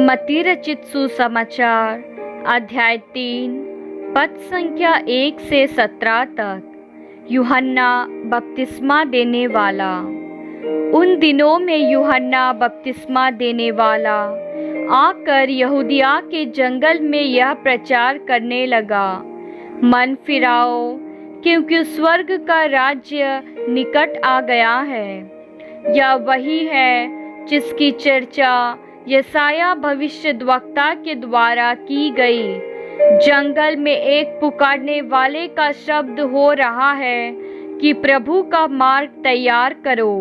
मत्ती रचित सुसमाचार अध्याय 3 पद संख्या 1 से 17 तक। यूहन्ना बपतिस्मा देने वाला। उन दिनों में यूहन्ना बपतिस्मा देने वाला आकर यहूदिया के जंगल में यह प्रचार करने लगा, मन फिराओ, क्योंकि स्वर्ग का राज्य निकट आ गया है। यह वही है जिसकी चर्चा यशायाह भविष्यद्वक्ता के द्वारा की गई। जंगल में एक पुकारने वाले का शब्द हो रहा है कि प्रभु का मार्ग तैयार करो,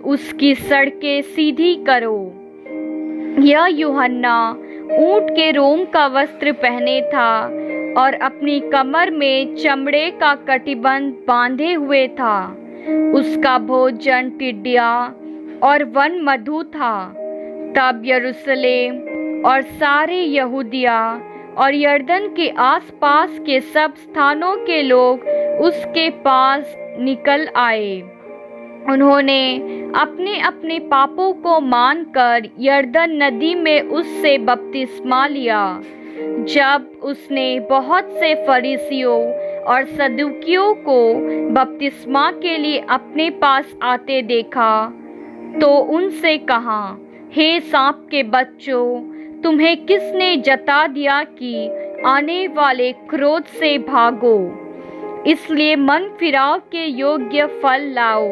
उसकी सड़कें सीधी करो। यह यूहन्ना ऊंट के रोम का वस्त्र पहने था और अपनी कमर में चमड़े का कटिबंध बांधे हुए था। उसका भोजन टिड्डियाँ और वन मधु था। तब यरूशलेम और सारे यहूदिया और यरदन के आसपास के सब स्थानों के लोग उसके पास निकल आए। उन्होंने अपने अपने पापों को मानकर यरदन नदी में उससे बपतिस्मा लिया। जब उसने बहुत से फरीसियों और सदूकियों को बपतिस्मा के लिए अपने पास आते देखा तो उनसे कहा, हे सांप के बच्चों, तुम्हें किसने जता दिया कि आने वाले क्रोध से भागो? इसलिए मन फिराव के योग्य फल लाओ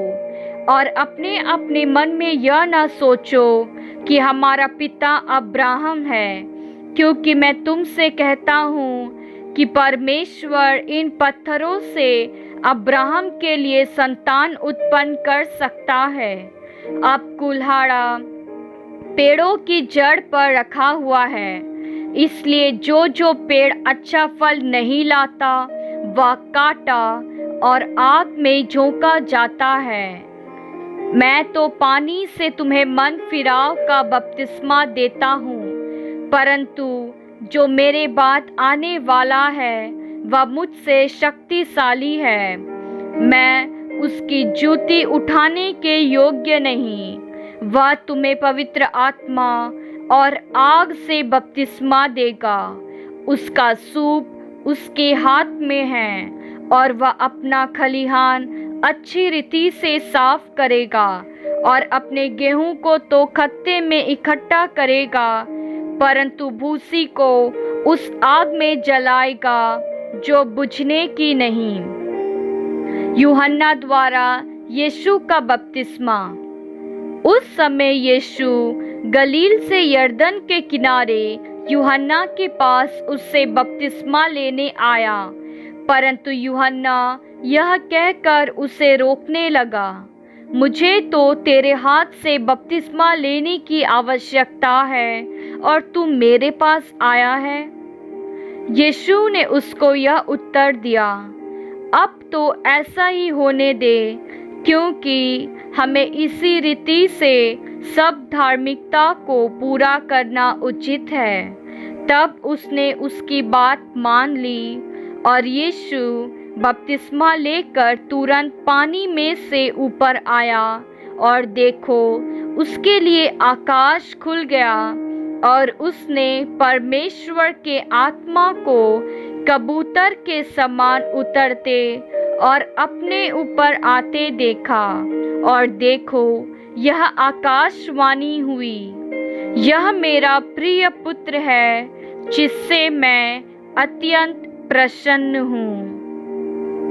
और अपने अपने मन में यह न सोचो कि हमारा पिता अब्राहम है, क्योंकि मैं तुमसे कहता हूँ कि परमेश्वर इन पत्थरों से अब्राहम के लिए संतान उत्पन्न कर सकता है। अब कुल्हाड़ा पेड़ों की जड़ पर रखा हुआ है, इसलिए जो पेड़ अच्छा फल नहीं लाता वह काटा और आग में झोंका जाता है। मैं तो पानी से तुम्हें मन फिराव का बपतिस्मा देता हूँ, परंतु जो मेरे बाद आने वाला है वह मुझसे शक्तिशाली है। मैं उसकी जूती उठाने के योग्य नहीं। वह तुम्हें पवित्र आत्मा और आग से बपतिस्मा देगा। उसका सूप उसके हाथ में है और वह अपना खलिहान अच्छी रीति से साफ करेगा और अपने गेहूं को तो खत्ते में इकट्ठा करेगा, परंतु भूसी को उस आग में जलाएगा जो बुझने की नहीं। यूहन्ना द्वारा यीशु का बपतिस्मा। उस समय यीशु गलील से यरदन के किनारे यूहन्ना के पास उससे बपतिस्मा लेने आया, परंतु यूहन्ना यह कहकर उसे रोकने लगा, मुझे तो तेरे हाथ से बपतिस्मा लेने की आवश्यकता है और तू मेरे पास आया है। यीशु ने उसको यह उत्तर दिया, अब तो ऐसा ही होने दे, क्योंकि हमें इसी रीति से सब धार्मिकता को पूरा करना उचित है। तब उसने उसकी बात मान ली और यीशु बपतिस्मा लेकर तुरंत पानी में से ऊपर आया और देखो, उसके लिए आकाश खुल गया और उसने परमेश्वर के आत्मा को कबूतर के समान उतरते और अपने ऊपर आते देखा। और देखो, यह आकाशवाणी हुई, यह मेरा प्रिय पुत्र है जिससे मैं अत्यंत प्रसन्न हूँ।